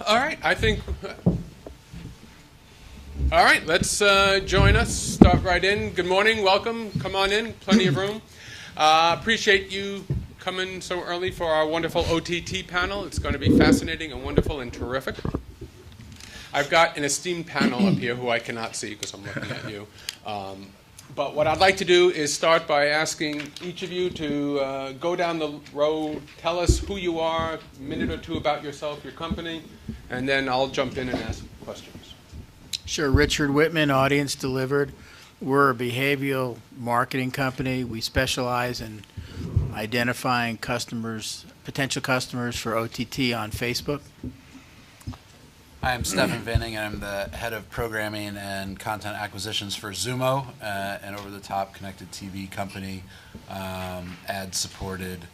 All right, I think. All right, let's join us. Start right in. Good morning. Welcome. Come on in. Plenty of room. Appreciate you coming so early for our wonderful OTT panel. It's going to be fascinating and wonderful and terrific. I've got an esteemed panel up here who I cannot see because I'm looking at you. But what I'd like to do is start by asking each of you to go down the row, tell us who you are, a minute or two about yourself, your company, and then I'll jump in and ask questions. Sure. Richard Whitman, Audience Delivered. We're a behavioral marketing company. We specialize in identifying customers, potential customers for OTT on Facebook. I'm Stefan Vinning, and I'm the head of programming and content acquisitions for Zumo, an over-the-top connected TV company, ad-supported,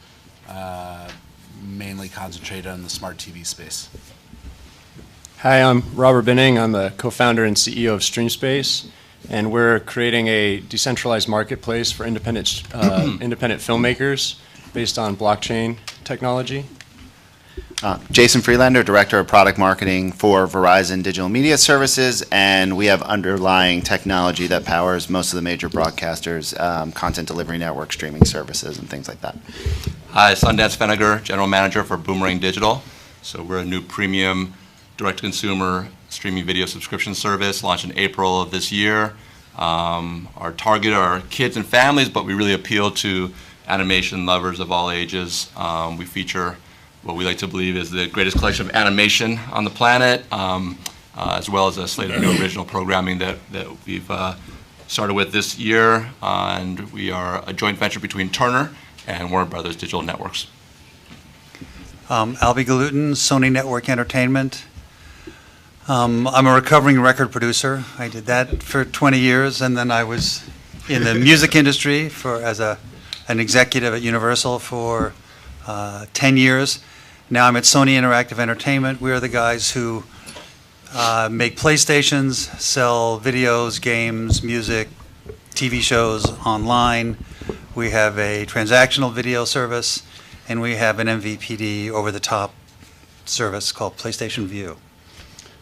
mainly concentrated on the smart TV space. Hi, I'm Robert Binning. I'm the co-founder and CEO of StreamSpace, and we're creating a decentralized marketplace for independent filmmakers based on blockchain technology. Jason Freelander, Director of Product Marketing for Verizon Digital Media Services, and we have underlying technology that powers most of the major broadcasters, content delivery network, streaming services, and things like that. Hi, Sundance Feniger, General Manager for Boomerang Digital. So we're a new premium direct-to-consumer streaming video subscription service launched in April of this year. Our target are kids and families, but we really appeal to animation lovers of all ages. We feature what we like to believe is the greatest collection of animation on the planet, as well as a slate of new original programming that we've started with this year. And we are a joint venture between Turner and Warner Brothers Digital Networks. Albie Galutin, Sony Network Entertainment. I'm a recovering record producer. I did that for 20 years, and then I was in the music industry as an executive at Universal for 10 years. Now I'm at Sony Interactive Entertainment. We're the guys who make PlayStations, sell videos, games, music, TV shows online. We have a transactional video service, and we have an MVPD over-the-top service called PlayStation View.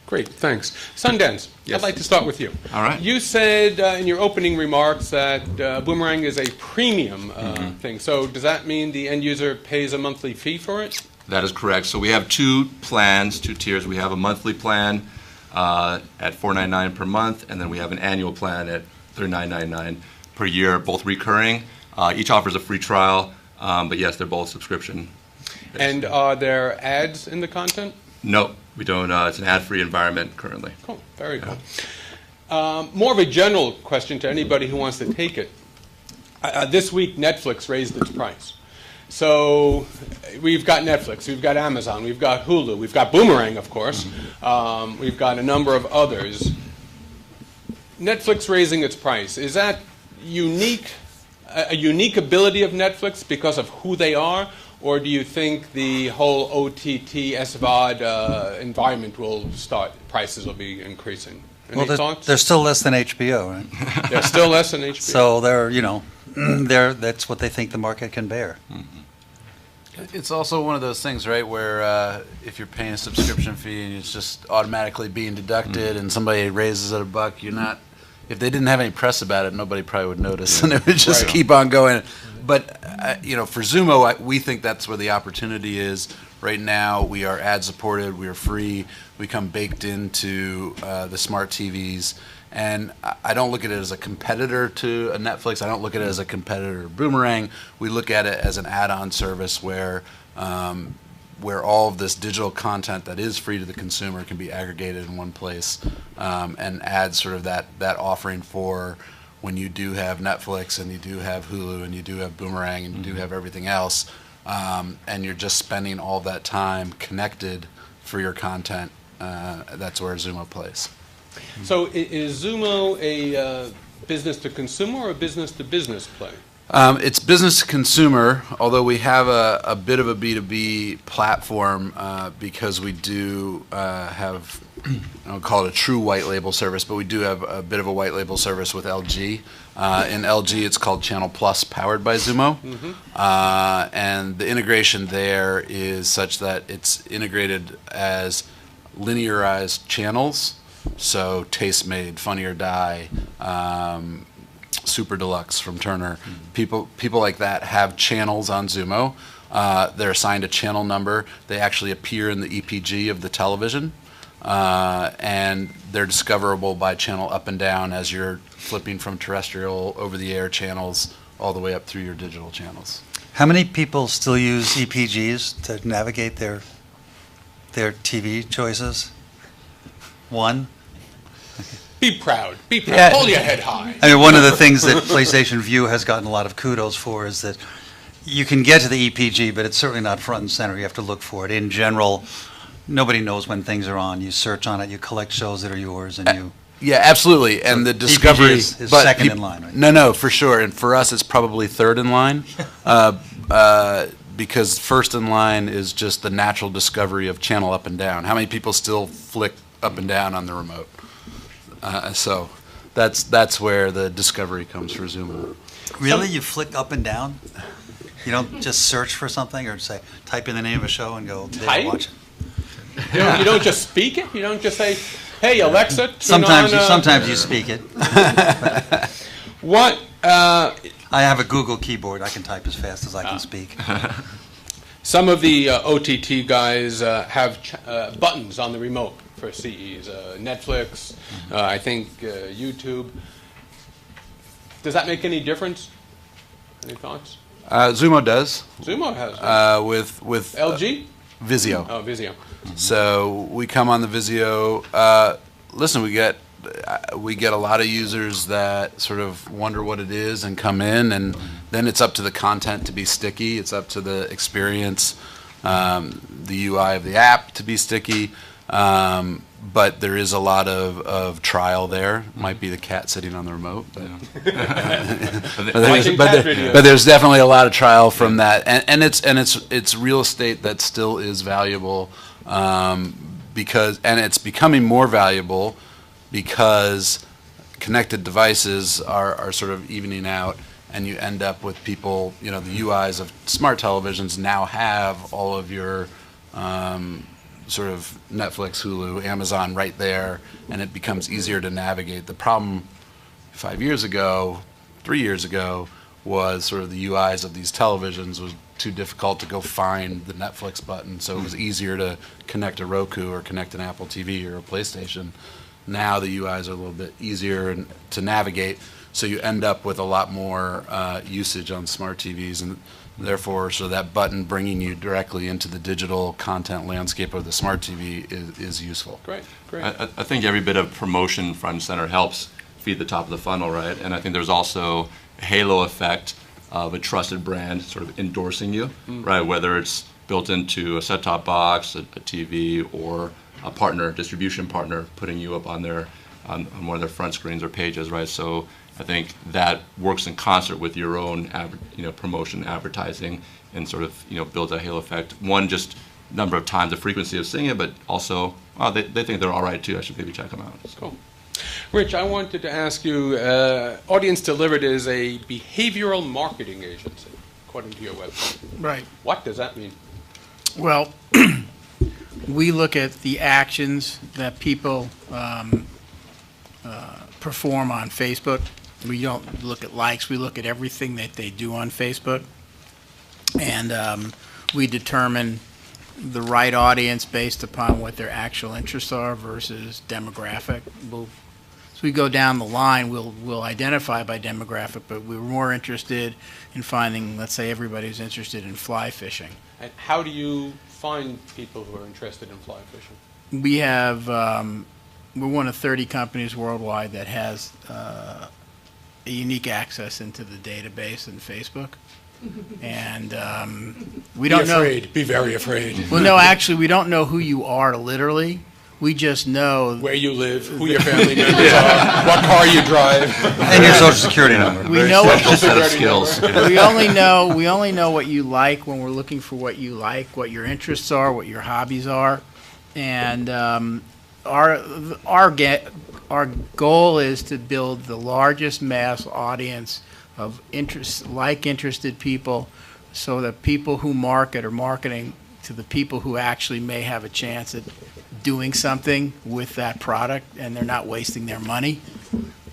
Great, thanks. Sundance, Yes. I'd like to start with you. All right. You said in your opening remarks that Boomerang is a premium thing. So does that mean the end user pays a monthly fee for it? That is correct. So we have two plans, two tiers. We have a monthly plan at $4.99 per month, and then we have an annual plan at $39.99 per year, both recurring. Each offers a free trial, but yes, they're both subscription. And are there ads in the content? No, we don't. It's an ad-free environment currently. Cool, very cool. More of a general question to anybody who wants to take it. This week, Netflix raised its price. So we've got Netflix, we've got Amazon, we've got Hulu, we've got Boomerang, of course. We've got a number of others. Netflix raising its price, is that unique, a unique ability of Netflix because of who they are? Or do you think the whole OTT, SVOD environment will start, prices will be increasing? Any thoughts? They're still less than HBO, right? They're still less than HBO. So that's what they think the market can bear. It's also one of those things, right, where if you're paying a subscription fee and it's just automatically being deducted and somebody raises it $1, you're not, if they didn't have any press about it, nobody probably would notice, and it would just keep on going. But, for Zumo, we think that's where the opportunity is. Right now, we are ad-supported, we are free, we come baked into the smart TVs. And I don't look at it as a competitor to a Netflix. I don't look at it as a competitor to Boomerang. We look at it as an add-on service where all of this digital content that is free to the consumer can be aggregated in one place, and add sort of that offering for when you do have Netflix and you do have Hulu and you do have Boomerang and you do have everything else, and you're just spending all that time connected for your content. That's where Zumo plays. So is Zumo a business-to-consumer or a business-to-business play? It's business to consumer, although we have a bit of a B2B platform because we do have, I don't call it a true white label service, but we do have a bit of a white label service with LG. In LG, it's called Channel Plus, powered by Zumo. And the integration there is such that it's integrated as linearized channels. So Taste Made, Funny or Die, Super Deluxe from Turner. People like that have channels on Zumo. They're assigned a channel number. They actually appear in the EPG of the television. And they're discoverable by channel up and down as you're flipping from terrestrial over-the-air channels all the way up through your digital channels. How many people still use EPGs to navigate their TV choices? One? Be proud. Be proud. Yeah. Hold your head high. I mean, one of the things that PlayStation View has gotten a lot of kudos for is that you can get to the EPG, but it's certainly not front and center. You have to look for it. In general, nobody knows when things are on. You search on it, you collect shows that are yours, and you... Yeah, absolutely. And the discovery is second in line, right? No, for sure. And for us, it's probably third in line, because first in line is just the natural discovery of channel up and down. How many people still flick up and down on the remote? So that's where the discovery comes for Zumo. Really? You flick up and down? You don't just search for something or say, type in the name of a show and go, today Type? watch it? You don't just speak it? You don't just say, hey, Alexa, turn Sometimes on... sometimes you speak it. What... I have a Google keyboard. I can type as fast as I can speak. Some of the OTT guys have buttons on the remote for CEs. Netflix, I think YouTube. Does that make any difference? Any thoughts? Zumo does. Zumo has with LG? Vizio. Oh, Vizio. So we come on the Vizio. Listen, we get a lot of users that sort of wonder what it is and come in, and then it's up to the content to be sticky. It's up to the experience, the UI of the app to be sticky. But there is a lot of trial there. Might be the cat sitting on the remote, but, but there's definitely a lot of trial from that, and it's real estate that still is valuable, because it's becoming more valuable because connected devices are sort of evening out, and you end up with people. The UIs of smart televisions now have all of your sort of Netflix, Hulu, Amazon right there, and it becomes easier to navigate. The problem 3 years ago, was sort of the UIs of these televisions was too difficult to go find the Netflix button, so it was easier to connect a Roku or connect an Apple TV or a PlayStation. Now the UIs are a little bit easier to navigate, so you end up with a lot more usage on smart TVs, and therefore, so that button bringing you directly into the digital content landscape of the smart TV is useful. Great. I think every bit of promotion front and center helps feed the top of the funnel, right? And I think there's also a halo effect of a trusted brand sort of endorsing you, right? Whether it's built into a set-top box, a TV, or a partner, distribution partner, putting you up on one of their front screens or pages, right? So I think that works in concert with your own, promotion, advertising, and sort of, builds a halo effect. One, just number of times, the frequency of seeing it, but also, they think they're all right too. I should maybe check them out. Cool. Rich, I wanted to ask you, Audience Delivered is a behavioral marketing agency, according to your website. Right. What does that mean? Well, we look at the actions that people perform on Facebook. We don't look at likes. We look at everything that they do on Facebook. And we determine the right audience based upon what their actual interests are versus demographic. So we go down the line, we'll identify by demographic, but we're more interested in finding, let's say, everybody who's interested in fly fishing. And how do you find people who are interested in fly fishing? We have, we're one of 30 companies worldwide that has a unique access into the database in Facebook. And we don't know. Be very afraid. Well, no, actually, we don't know who you are literally. We just know Where you live, who your family members are, what car you drive. And your social security number. we know what Special set of skills. we only know what you like when we're looking for what you like, what your interests are, what your hobbies are, and our goal is to build the largest mass audience of interested people, so that people who market are marketing to the people who actually may have a chance at doing something with that product and they're not wasting their money.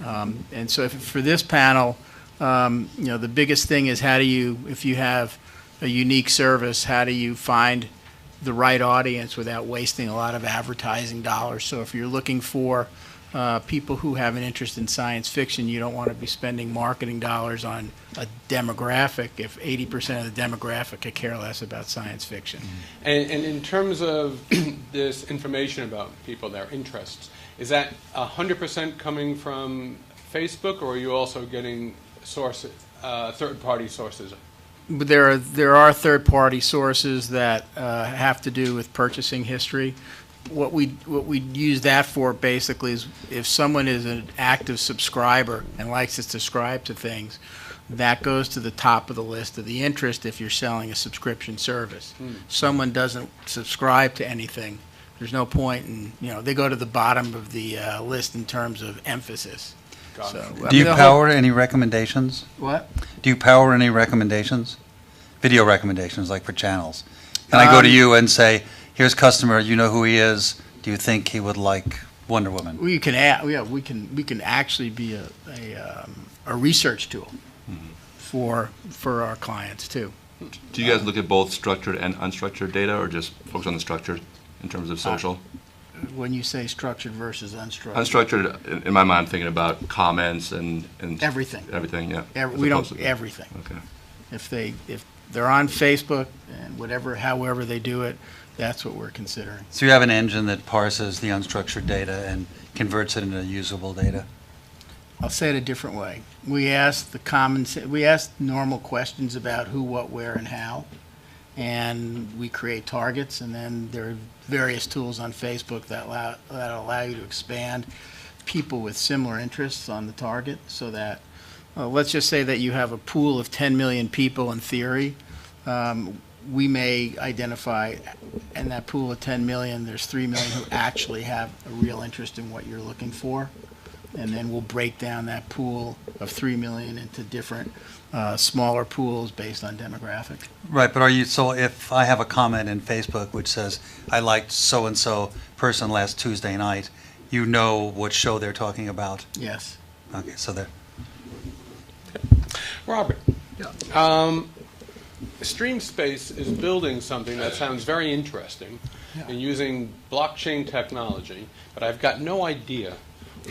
And so for this panel, the biggest thing is how do you, if you have a unique service, how do you find the right audience without wasting a lot of advertising dollars? So if you're looking for people who have an interest in science fiction, you don't want to be spending marketing dollars on a demographic if 80% of the demographic could care less about science fiction. And in terms of this information about people, their interests, is that 100% coming from Facebook, or are you also getting sources, third-party sources? But there are third-party sources that have to do with purchasing history. What we use that for basically is if someone is an active subscriber and likes to subscribe to things, that goes to the top of the list of the interest if you're selling a subscription service. Someone doesn't subscribe to anything, there's no point in, they go to the bottom of the list in terms of emphasis. Got it. Do you power any recommendations? What? Do you power any recommendations? Video recommendations, like for channels? Can I go to you and say, here's customer, you know who he is, do you think he would like Wonder Woman? We can we can actually be a research tool for our clients too. Do you guys look at both structured and unstructured data, or just focus on the structured in terms of social? When you say structured versus unstructured. Unstructured, in my mind, I'm thinking about comments and Everything. Everything, yeah. We don't, As opposed to- everything. Okay. If they're on Facebook and however they do it, that's what we're considering. So you have an engine that parses the unstructured data and converts it into usable data? I'll say it a different way. We ask normal questions about who, what, where, and how, and we create targets, and then there are various tools on Facebook that allow you to expand people with similar interests on the target, so that let's just say that you have a pool of 10 million people in theory. We may identify in that pool of 10 million, there's 3 million who actually have a real interest in what you're looking for. And then we'll break down that pool of 3 million into different smaller pools based on demographic. Right, but so if I have a comment in Facebook which says, I liked so-and-so person last Tuesday night, you know what show they're talking about? Yes. Okay, so there. Robert, StreamSpace is building something that sounds very interesting and using blockchain technology, but I've got no idea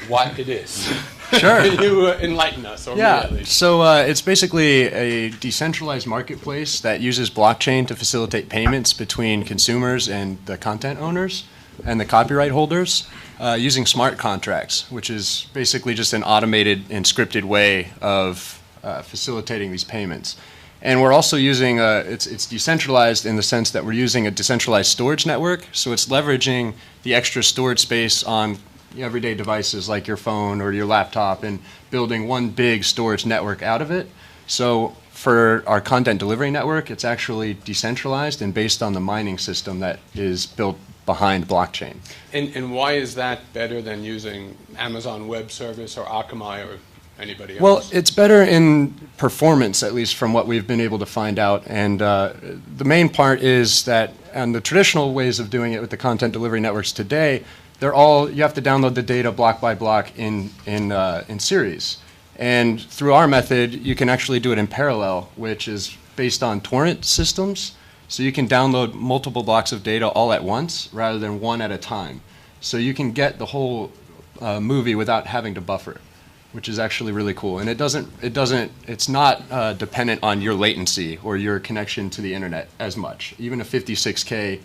what it is. Sure. Can you enlighten us? Or me at least? So it's basically a decentralized marketplace that uses blockchain to facilitate payments between consumers and the content owners and the copyright holders using smart contracts, which is basically just an automated and scripted way of facilitating these payments. And we're also using, it's decentralized in the sense that we're using a decentralized storage network, so it's leveraging the extra storage space on everyday devices like your phone or your laptop and building one big storage network out of it. So for our content delivery network, it's actually decentralized and based on the mining system that is built behind blockchain. And why is that better than using Amazon Web Service or Akamai or anybody else? Well, it's better in performance, at least from what we've been able to find out. And the main part is that, and the traditional ways of doing it with the content delivery networks today, you have to download the data block by block in series. And through our method, you can actually do it in parallel, which is based on torrent systems. So you can download multiple blocks of data all at once rather than one at a time. So you can get the whole movie without having to buffer, which is actually really cool. And it's not dependent on your latency or your connection to the internet as much. Even a 56K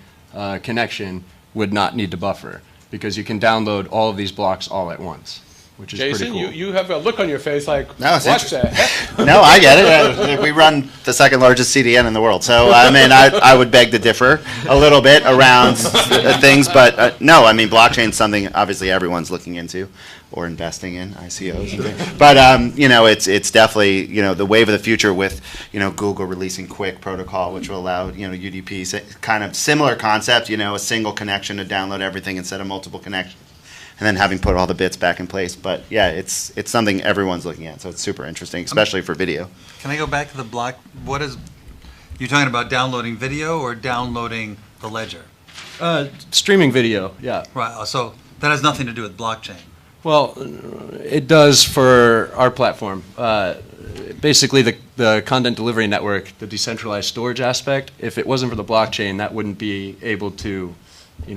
connection would not need to buffer, because you can download all of these blocks all at once, which is Jason, pretty cool. you have a look on your face like, No, it's what the heck? No, I get it. We run the second largest CDN in the world. So, I mean, I would beg to differ a little bit around things. But, no, I mean, blockchain is something obviously everyone's looking into or investing in, ICOs and things. But, it's definitely, the wave of the future with, Google releasing Quick protocol, which will allow, UDP, kind of similar concept, a single connection to download everything instead of multiple connections. And then having put all the bits back in place. But yeah, it's something everyone's looking at, so it's super interesting, especially for video. Can I go back to the block? What is, you're talking about downloading video or downloading the ledger? Streaming video, yeah. Right, so that has nothing to do with blockchain. Well, it does for our platform. Basically, the content delivery network, the decentralized storage aspect, if it wasn't for the blockchain, that wouldn't be able to,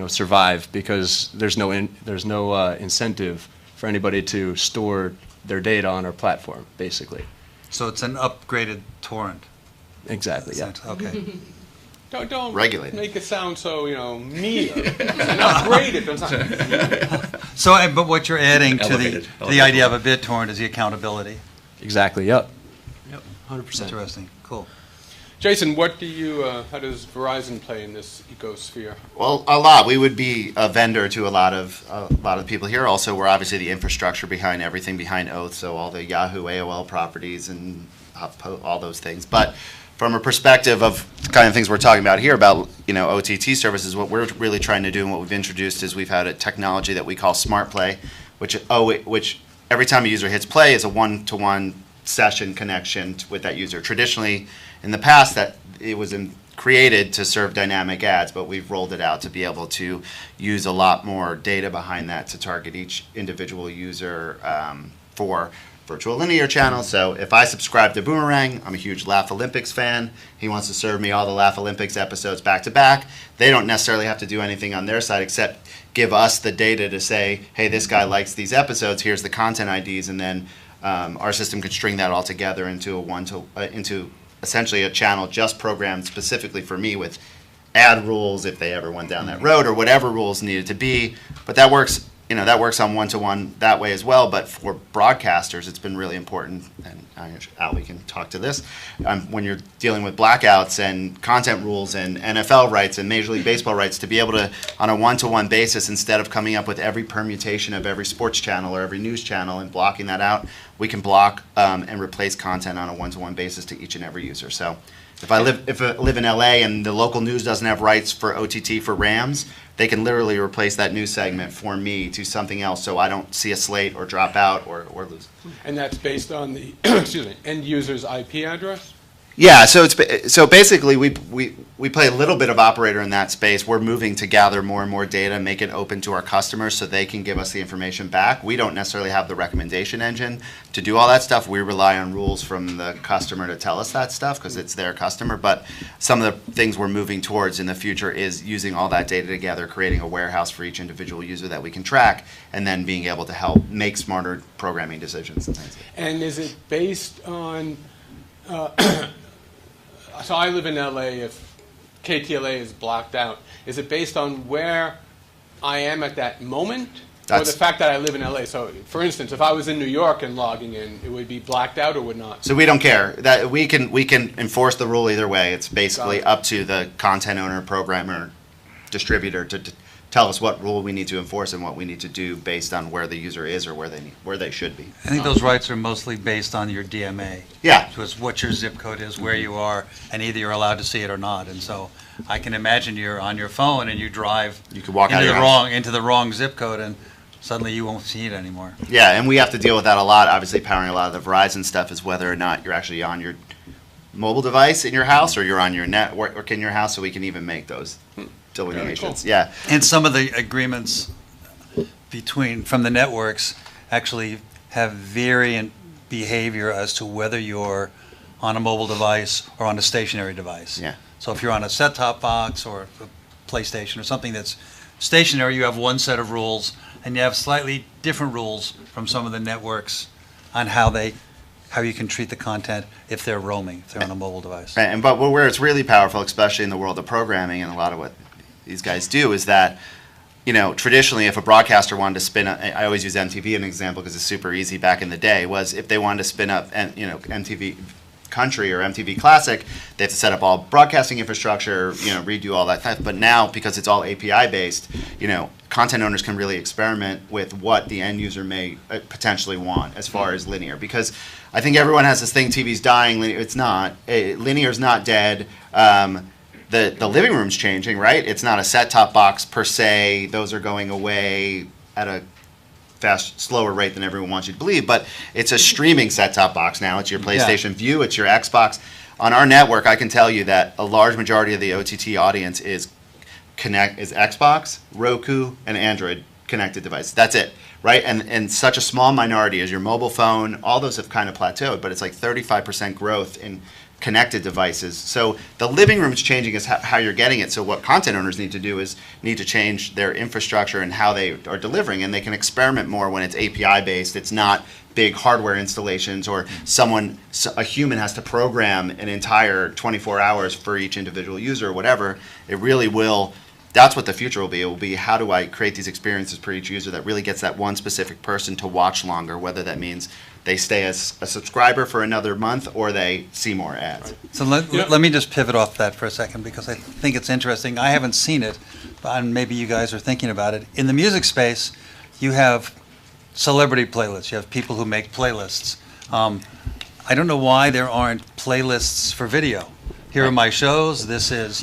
survive because there's no incentive for anybody to store their data on our platform, basically. So it's an upgraded torrent. Exactly, yeah. Okay. Don't Regulated. make it sound so, mean. And upgrade it. So, but what you're adding to Elevated. the idea of a BitTorrent is the accountability. Exactly, yep. Yep, 100%. Interesting, cool. Jason, how does Verizon play in this ecosphere? Well, a lot. We would be a vendor to a lot of people here. Also, we're obviously the infrastructure behind everything behind Oath, so all the Yahoo, AOL properties and all those things. But from a perspective of the kind of things we're talking about here about OTT services, what we're really trying to do and what we've introduced is we've had a technology that we call Smart Play, which every time a user hits play is a one-to-one session connection with that user. Traditionally, in the past, that it was created to serve dynamic ads, but we've rolled it out to be able to use a lot more data behind that to target each individual user for virtual linear channels. So if I subscribe to Boomerang, I'm a huge Laugh Olympics fan. He wants to serve me all the Laugh Olympics episodes back to back. They don't necessarily have to do anything on their side except give us the data to say, hey, this guy likes these episodes, here's the content IDs, and then our system could string that all together into into essentially a channel just programmed specifically for me with ad rules if they ever went down that road or whatever rules needed to be. But that works. That works on one-to-one that way as well, but for broadcasters, it's been really important, and Al, we can talk to this, when you're dealing with blackouts and content rules and NFL rights and Major League Baseball rights, to be able to, on a one-to-one basis, instead of coming up with every permutation of every sports channel or every news channel and blocking that out, we can block and replace content on a one-to-one basis to each and every user. So if I live in LA and the local news doesn't have rights for OTT for Rams, they can literally replace that news segment for me to something else so I don't see a slate or drop out or lose. And that's based on the end user's IP address? Yeah, so basically we play a little bit of operator in that space. We're moving to gather more and more data, make it open to our customers so they can give us the information back. We don't necessarily have the recommendation engine to do all that stuff. We rely on rules from the customer to tell us that stuff because it's their customer. But some of the things we're moving towards in the future is using all that data together, creating a warehouse for each individual user that we can track, and then being able to help make smarter programming decisions and things. And is it based on so I live in LA. If KTLA is blocked out, is it based on where I am at that moment, or the fact that I live in LA? So, for instance, if I was in New York and logging in, it would be blacked out or would not? So we don't care. That we can enforce the rule either way. It's basically up to the content owner, programmer, distributor to tell us what rule we need to enforce and what we need to do based on where the user is or where they should be. I think those rights are mostly based on your DMA. Yeah. So it's what your zip code is, where you are, and either you're allowed to see it or not. And so I can imagine you're on your phone and you drive You could walk out of your house. into the wrong zip code, and suddenly you won't see it anymore. Yeah, and we have to deal with that a lot. Obviously, powering a lot of the Verizon stuff is whether or not you're actually on your mobile device in your house or you're on your network in your house, so we can even make those delineations. Cool. Yeah. And some of the agreements from the networks actually have variant behavior as to whether you're on a mobile device or on a stationary device. Yeah. So if you're on a set-top box or a PlayStation or something that's stationary, you have one set of rules, and you have slightly different rules from some of the networks on how you can treat the content if they're roaming, if they're on a mobile device. Right, but where it's really powerful, especially in the world of programming and a lot of what these guys do, is that, traditionally if a broadcaster wanted to spin up, I always use MTV as an example because it's super easy back in the day, was if they wanted to spin up, MTV Country or MTV Classic, they have to set up all broadcasting infrastructure, redo all that stuff. But now, because it's all API based, content owners can really experiment with what the end user may potentially want as far as linear. Because I think everyone has this thing, TV's dying. It's not. Linear's not dead. The living room's changing, right? It's not a set-top box per se. Those are going away at a slower rate than everyone wants you to believe, but it's a streaming set-top box now. It's your PlayStation View, it's your Xbox. On our network, I can tell you that a large majority of the OTT audience is is Xbox, Roku, and Android connected devices. That's it, right? And such a small minority as your mobile phone, all those have kind of plateaued, but it's like 35% growth in connected devices. So the living room is changing as how you're getting it. So what content owners need to do is need to change their infrastructure and how they are delivering, and they can experiment more when it's API based. It's not big hardware installations or a human has to program an entire 24 hours for each individual user or whatever. It really will. That's what the future will be. It will be, how do I create these experiences for each user that really gets that one specific person to watch longer, whether that means they stay as a subscriber for another month or they see more ads. So let me just pivot off that for a second, because I think it's interesting. I haven't seen it, but maybe you guys are thinking about it. In the music space, you have celebrity playlists. You have people who make playlists. I don't know why there aren't playlists for video. Here are my shows. This is,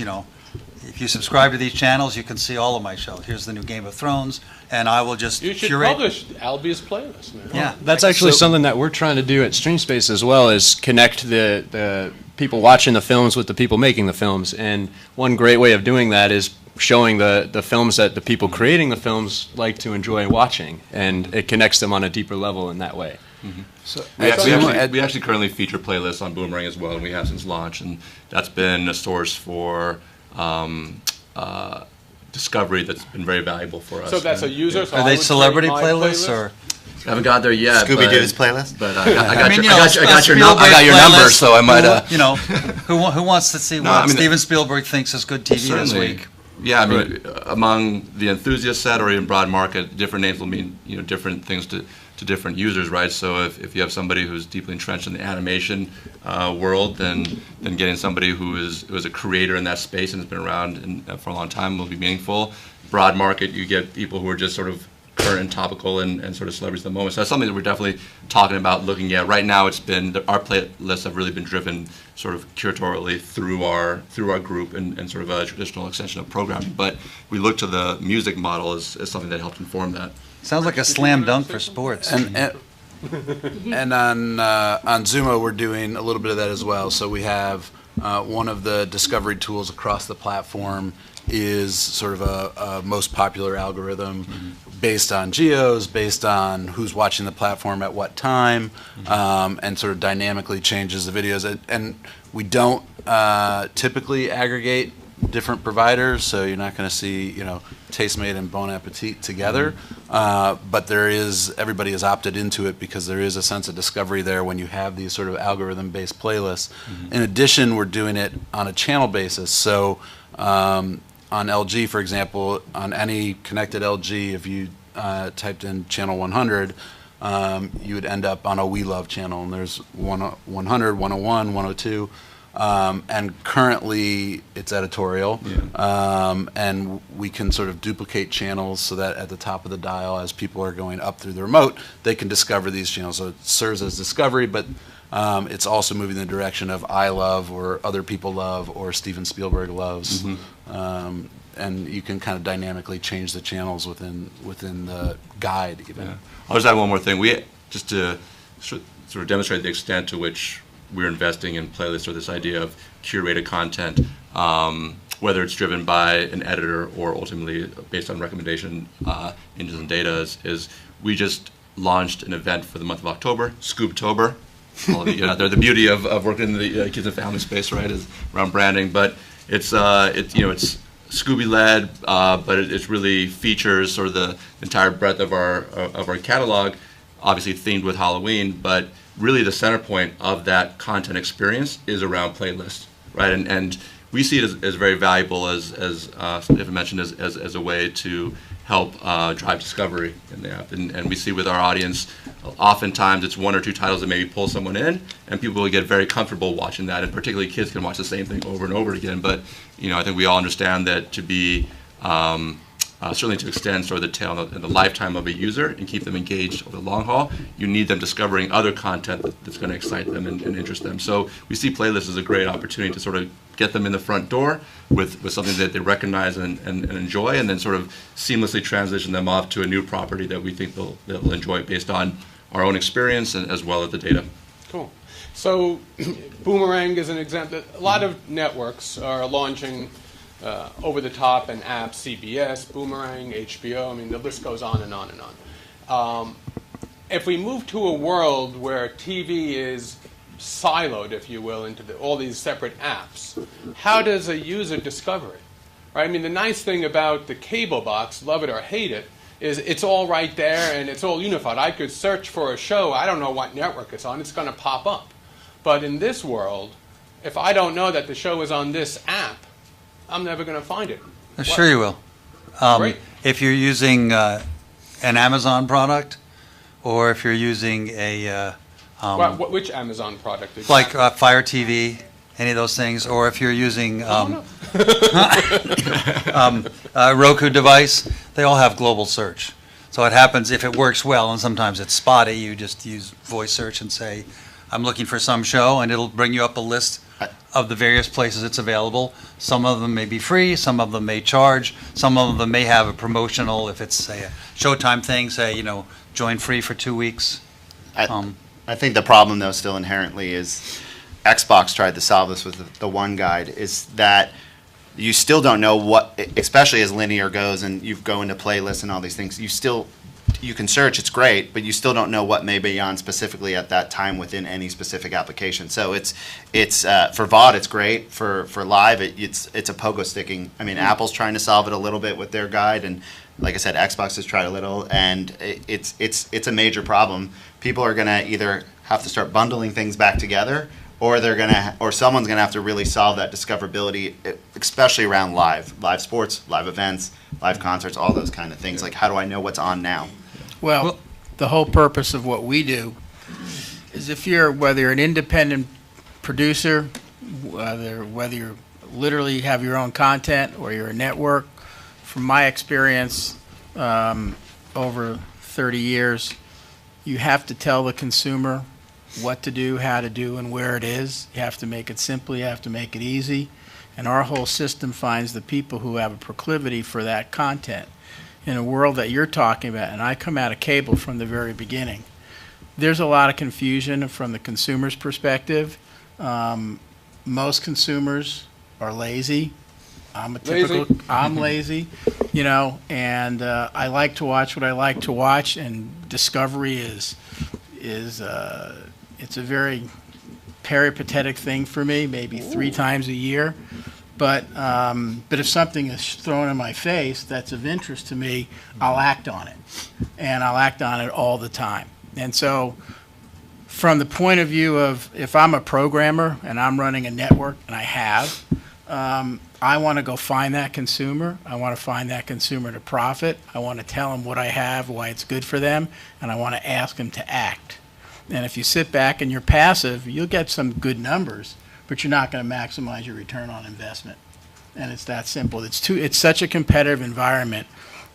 if you subscribe to these channels, you can see all of my shows. Here's the new Game of Thrones, and I will just You should curate. publish Albia's playlist, man. Yeah. That's actually something that we're trying to do at StreamSpace as well, is connect the people watching the films with the people making the films. And one great way of doing that is showing the films that the people creating the films like to enjoy watching, and it connects them on a deeper level in that way. So, We actually currently feature playlists on Boomerang as well, and we have since launch, and that's been a source for discovery that's been very valuable for us. So that's a user. So Are I they would celebrity create my playlists, playlist? or? I haven't got there yet. Scooby Doo's playlist? But I got mean, your Spielberg number, playlist, so I might. Who wants to see No, what I mean, Steven Spielberg thinks is good TV this Certainly. week? Yeah, I mean, among the enthusiast set or even broad market, different names will mean different things to different users, right? So if you have somebody who's deeply entrenched in the animation world, then getting somebody who is a creator in that space and has been around for a long time will be meaningful. Broad market, you get people who are just sort of current and topical and sort of celebrities at the moment. So that's something that we're definitely talking about, looking at. Right now, it's been our playlists have really been driven sort of curatorially through our group and sort of a traditional extension of programming. But we look to the music model as something that helped inform that. Sounds like a slam dunk for sports. And on Zumo, we're doing a little bit of that as well. So we have one of the discovery tools across the platform is sort of a most popular algorithm based on geos, based on who's watching the platform at what time, and sort of dynamically changes the videos. And we don't typically aggregate different providers, so you're not going to see, Tastemade and Bon Appetit together, but everybody has opted into it because there is a sense of discovery there when you have these sort of algorithm-based playlists. In addition, we're doing it on a channel basis, so on LG, for example, on any connected LG, if you typed in channel 100, you would end up on a We Love channel, and there's 100, 101, 102. And currently it's editorial, and we can sort of duplicate channels so that at the top of the dial, as people are going up through the remote, they can discover these channels. So it serves as discovery, but it's also moving in the direction of I love, or other people love, or Steven Spielberg loves. And you can kind of dynamically change the channels within the guide even. Yeah. I'll just add one more thing. Just to sort of demonstrate the extent to which we're investing in playlists, or this idea of curated content, whether it's driven by an editor or ultimately based on recommendation engines and data, is we just launched an event for the month of October, Scooptober. All of you out there, the beauty of working in the kids and family space, right, is around branding. But it's Scooby led, but it really features sort of the entire breadth of our catalog, obviously themed with Halloween, but really the center point of that content experience is around playlists, right? And we see it as very valuable, as Stephen mentioned, as a way to help drive discovery in the app. And we see with our audience, oftentimes it's one or two titles that maybe pull someone in, and people will get very comfortable watching that, and particularly kids can watch the same thing over and over again. But I think we all understand that to be certainly to extend sort of the tail and the lifetime of a user and keep them engaged over the long haul, you need them discovering other content that's going to excite them and interest them. So we see playlists as a great opportunity to sort of get them in the front door with something that they recognize and enjoy, and then sort of seamlessly transition them off to a new property that we think they'll enjoy based on our own experience and as well as the data. Cool. So Boomerang is an example. A lot of networks are launching over-the-top and apps, CBS, Boomerang, HBO, I mean, the list goes on and on and on. If we move to a world where TV is siloed, if you will, into all these separate apps, how does a user discover it? Right? I mean, the nice thing about the cable box, love it or hate it, is it's all right there and it's all unified. I could search for a show, I don't know what network it's on, it's going to pop up. But in this world, if I don't know that the show is on this app, I'm never going to find it. Sure you will. Great. If you're using an Amazon product, or if you're using a Which Amazon product? like Exactly? Fire TV, any of those things, or if you're using a Roku device, they all have global search. So it happens if it works well, and sometimes it's spotty, you just use voice search and say, I'm looking for some show, and it'll bring you up a list of the various places it's available. Some of them may be free, some of them may charge, some of them may have a promotional, if it's, say, a Showtime thing, say, join free for 2 weeks. I think the problem, though, still inherently is Xbox tried to solve this with the One Guide, is that you still don't know what, especially as linear goes and you go into playlists and all these things, you can search, it's great, but you still don't know what may be on specifically at that time within any specific application. So it's for VOD, it's great. For live, it's a pogo sticking. I mean, Apple's trying to solve it a little bit with their guide, and like I said, Xbox has tried a little, and it's a major problem. People are going to either have to start bundling things back together, or someone's going to have to really solve that discoverability, especially around live sports, live events, live concerts, all those kind of things. Like, how do I know what's on now? Well, the whole purpose of what we do is whether you're an independent producer, whether you literally have your own content or you're a network, from my experience over 30 years, you have to tell the consumer what to do, how to do, and where it is. You have to make it simple, you have to make it easy. And our whole system finds the people who have a proclivity for that content. In a world that you're talking about, and I come out of cable from the very beginning, there's a lot of confusion from the consumer's perspective. Most consumers are lazy. I'm lazy, and I like to watch what I like to watch, and discovery is it's a very peripatetic thing for me, maybe 3 times a year. But if something is thrown in my face that's of interest to me, I'll act on it, and I'll act on it all the time. And so from the point of view of if I'm a programmer and I'm running a network, and I have, I want to go find that consumer. I want to find that consumer to profit. I want to tell them what I have, why it's good for them, and I want to ask them to act. And if you sit back and you're passive, you'll get some good numbers, but you're not going to maximize your return on investment. And it's that simple. It's such a competitive environment.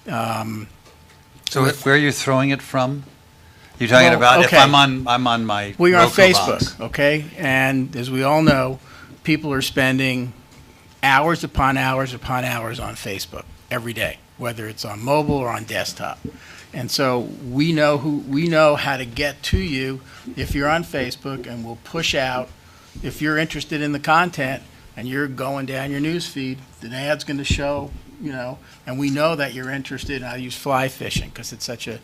So where are you throwing it from? You're talking about okay. if I'm on my Well, you're on Roku Facebook, box. okay? And as we all know, people are spending hours upon hours upon hours on Facebook every day, whether it's on mobile or on desktop. And so we know how to get to you if you're on Facebook, and we'll push out. If you're interested in the content and you're going down your news feed, the ad's going to show, and we know that you're interested. I use fly fishing because it's such a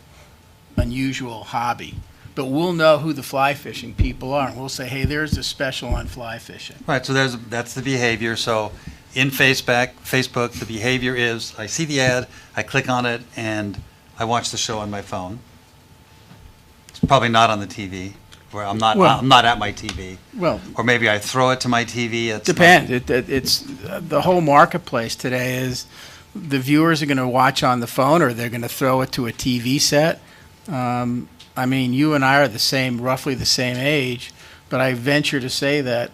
unusual hobby. But we'll know who the fly fishing people are, and we'll say, hey, there's a special on fly fishing. Right, so that's the behavior. So in Facebook, the behavior is I see the ad, I click on it, and I watch the show on my phone. It's probably not on the TV, where I'm not at my TV. Well, Or maybe I throw it to my TV. depends. It's the whole marketplace today is the viewers are going to watch on the phone, or they're going to throw it to a TV set. I mean, you and I are roughly the same age, but I venture to say that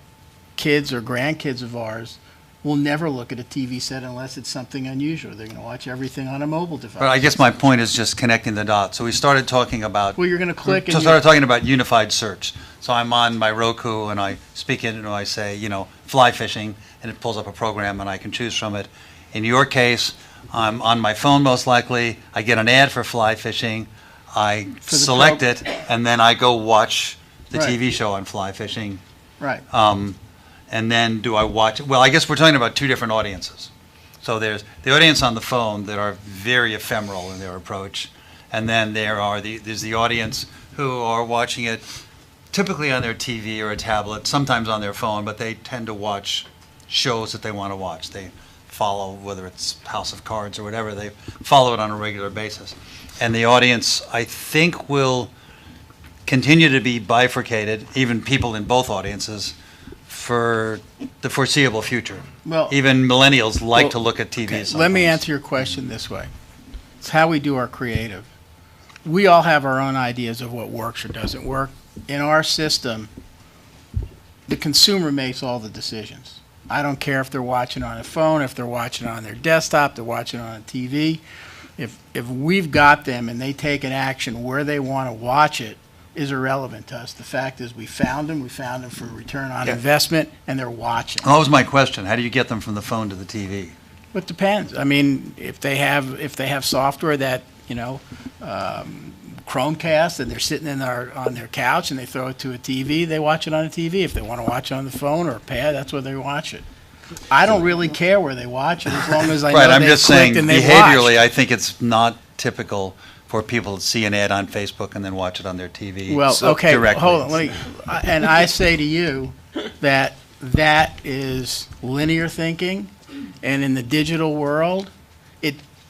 kids or grandkids of ours will never look at a TV set unless it's something unusual. They're going to watch everything on a mobile device. But I guess my point is just connecting the dots. So we started talking about Well, you're going to click and started talking about unified search. So I'm on my Roku and I speak it and I say, fly fishing, and it pulls up a program and I can choose from it. In your case, I'm on my phone most likely. I get an ad for fly fishing. I select it, and then I go watch the Right. TV show on fly fishing. right. And then do I watch? Well, I guess we're talking about 2 different audiences. So there's the audience on the phone that are very ephemeral in their approach, and then there's the audience who are watching it typically on their TV or a tablet, sometimes on their phone, but they tend to watch shows that they want to watch. They follow, whether it's House of Cards or whatever, they follow it on a regular basis. And the audience, I think, will continue to be bifurcated, even people in both audiences, for the foreseeable future. Well, Even millennials like well, to look at TVs. okay, sometimes. let me answer your question this way. It's how we do our creative. We all have our own ideas of what works or doesn't work. In our system, the consumer makes all the decisions. I don't care if they're watching on a phone, if they're watching on their desktop, they're watching on a TV. If we've got them and they take an action where they want to watch it is irrelevant to us. The fact is we found them for return on investment, and they're watching. That was my question. How do you get them from the phone to the TV? It depends. I mean, if they have software that, Chromecast, and they're sitting on their couch and they throw it to a TV, they watch it on a TV. If they want to watch it on the phone or a pad, that's where they watch it. I don't really care where they watch it as long as I know Right, I'm they just saying, clicked and they behaviorally, watched. I think it's not typical for people to see an ad on Facebook and then watch it on their TV. Well, okay, directly. hold on. And I say to you that is linear thinking, and in the digital world,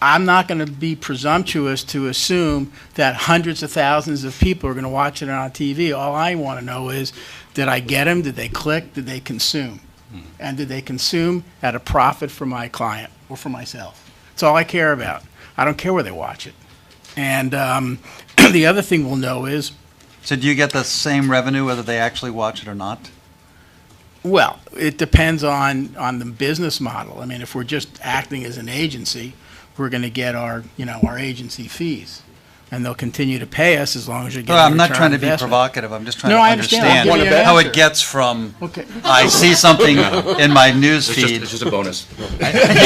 I'm not going to be presumptuous to assume that hundreds of thousands of people are going to watch it on TV. All I want to know is, did I get them? Did they click? Did they consume? And did they consume at a profit for my client or for myself? That's all I care about. I don't care where they watch it. And the other thing we'll know is, So do you get the same revenue whether they actually watch it or not? well, it depends on the business model. I mean, if we're just acting as an agency, we're going to get our agency fees, and they'll continue to pay us as long as you're getting Well, I'm not return trying on to be investment. provocative. I'm just trying No, to I understand. I'll understand give you an how answer. it gets from, Okay. I see something in my news It's feed. just a bonus.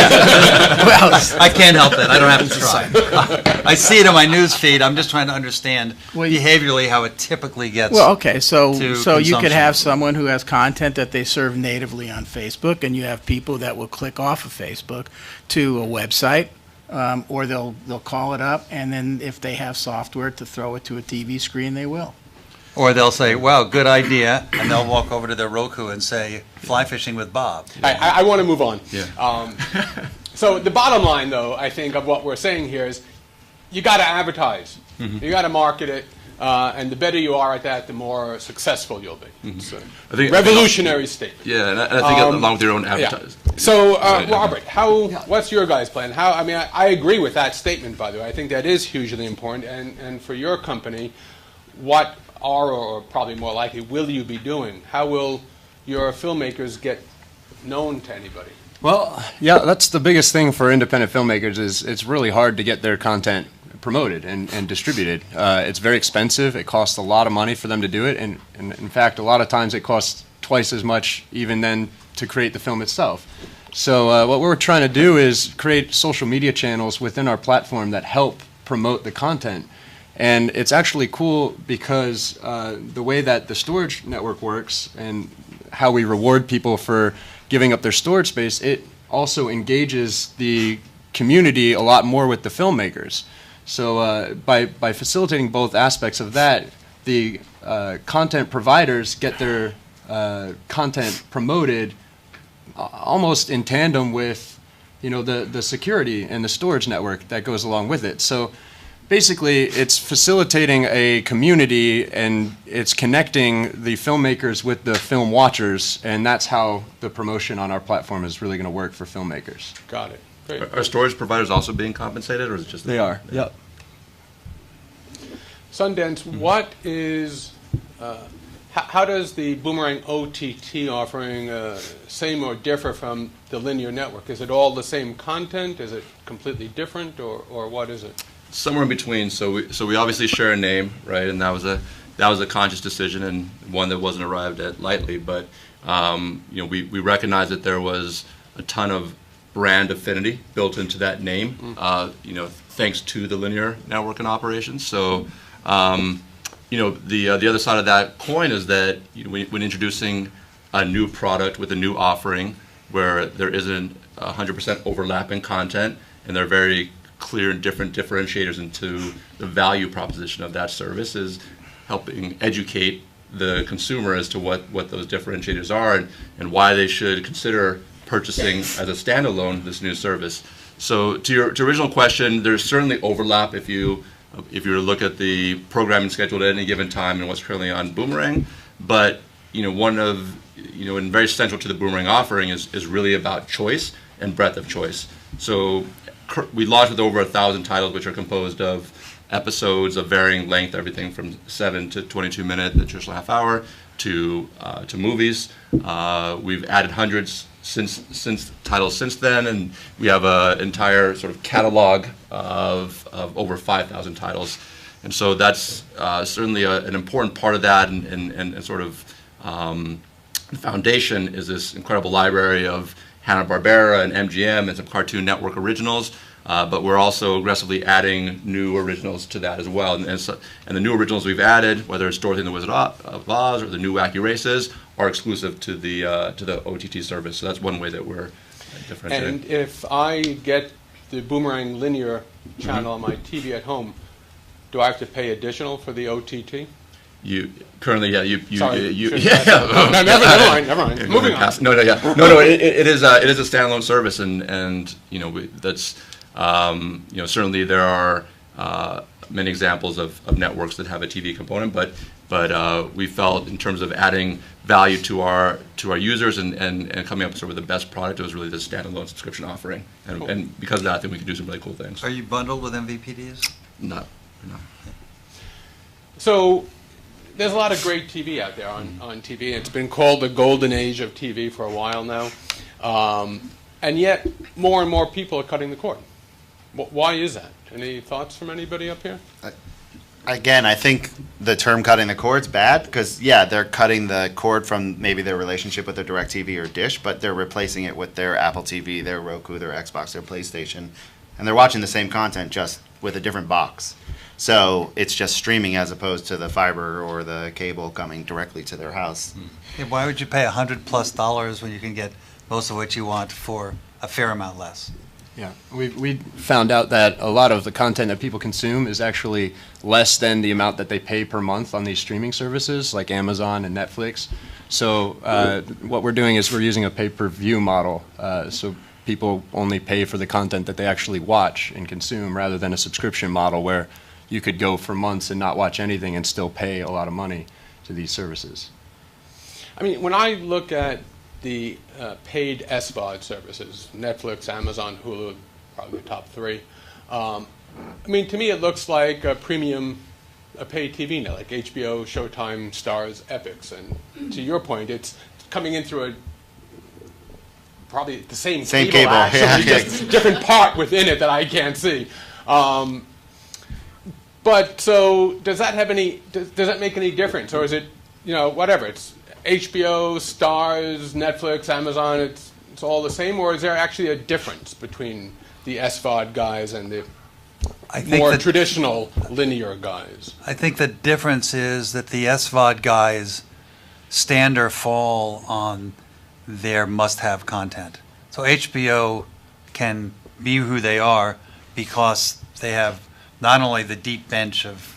Well, I can't help it. I don't have to try. I see it in my news feed. I'm just trying to understand Well, you- behaviorally how it typically gets. well, okay. So to you could have consumption. someone who has content that they serve natively on Facebook, and you have people that will click off of Facebook to a website. Or they'll call it up, and then if they have software to throw it to a TV screen, they will. Or they'll say, wow, good idea, and they'll walk over to their Roku and say, fly fishing with Bob. I want to move on. Yeah. So the bottom line, though, I think of what we're saying here is you got to advertise. You got to market it. And the better you are at that, the more successful you'll be. It's a I think- revolutionary statement. Yeah, and I think along with your own advertising. So, Sorry, Robert, what's your guys' plan? I agree with that statement, by the way. I think that is hugely important. And for your company, what are, or probably more likely, will you be doing? How will your filmmakers get known to anybody? Well, yeah, that's the biggest thing for independent filmmakers is it's really hard to get their content promoted and distributed. It's very expensive. It costs a lot of money for them to do it. And in fact, a lot of times it costs twice as much even then to create the film itself. So what we're trying to do is create social media channels within our platform that help promote the content. And it's actually cool because the way that the storage network works and how we reward people for giving up their storage space, it also engages the community a lot more with the filmmakers. So by facilitating both aspects of that, the content providers get their content promoted almost in tandem with, the security and the storage network that goes along with it. So basically, it's facilitating a community and it's connecting the filmmakers with the film watchers, and that's how the promotion on our platform is really going to work for filmmakers. Got it. Great. Are storage providers also being compensated, or is it just They are. Yep. Sundance, what is, how does the Boomerang OTT offering same or differ from the linear network? Is it all the same content? Is it completely different, or what is it? somewhere in between? So we obviously share a name, right? And that was a conscious decision and one that wasn't arrived at lightly. But we recognized that there was a ton of brand affinity built into that name, thanks to the linear network and operations. So, the other side of that coin is that when introducing a new product with a new offering where there isn't 100% overlapping content, and they're very clear and different differentiators into the value proposition of that service is helping educate the consumer as to what those differentiators are and why they should consider purchasing as a standalone this new service. So to your original question, there's certainly overlap if you were to look at the programming schedule at any given time and what's currently on Boomerang. But one of and very central to the Boomerang offering is really about choice and breadth of choice. So we launched with over 1,000 titles, which are composed of episodes of varying length, everything from 7 to 22 minutes, the traditional half hour, to movies. We've added hundreds titles since then, and we have an entire sort of catalog of over 5,000 titles. And so that's certainly an important part of that, and sort of the foundation is this incredible library of Hanna-Barbera and MGM and some Cartoon Network originals. But we're also aggressively adding new originals to that as well. And the new originals we've added, whether it's Dorothy and the Wizard of Oz or the new Wacky Races, are exclusive to the OTT service. So that's one way that we're differentiating. And if I get the Boomerang linear channel on my TV at home, do I have to pay additional for the OTT? You currently, yeah, Sorry, you yeah. No, never mind. Yeah, Moving on. No, it is a standalone service, and that's. Certainly there are many examples of networks that have a TV component, but we felt in terms of adding value to our users and coming up with the best product, it was really the standalone subscription offering, and because of that, I think we can do some really cool things. Are you bundled with MVPDs? No. So there's a lot of great TV out there on TV. It's been called the golden age of TV for a while now, and yet more and more people are cutting the cord. Why is that? Any thoughts from anybody up here? Again, I think the term cutting the cord's bad because, yeah, they're cutting the cord from maybe their relationship with their DirecTV or Dish, but they're replacing it with their Apple TV, their Roku, their Xbox, their PlayStation, and they're watching the same content just with a different box. So it's just streaming as opposed to the fiber or the cable coming directly to their house. Yeah, why would you pay $100+ when you can get most of what you want for a fair amount less? Yeah, we found out that a lot of the content that people consume is actually less than the amount that they pay per month on these streaming services like Amazon and Netflix. So what we're doing is we're using a pay-per-view model. So people only pay for the content that they actually watch and consume rather than a subscription model where you could go for months and not watch anything and still pay a lot of money to these services. I mean, when I look at the paid SVOD services, Netflix, Amazon, Hulu, probably the top three. I mean, to me, it looks like a premium, a paid TV net, like HBO, Showtime, Starz, Epix. And to your point, it's coming in through probably the same cable actually, yeah. just different part within it that I can't see. But so does that have any? Does that make any difference, or is it, whatever? It's HBO, Starz, Netflix, Amazon, it's all the same, or is there actually a difference between the SVOD guys and the more traditional linear guys? I think the difference is that the SVOD guys stand or fall on their must-have content. So HBO can be who they are because they have not only the deep bench of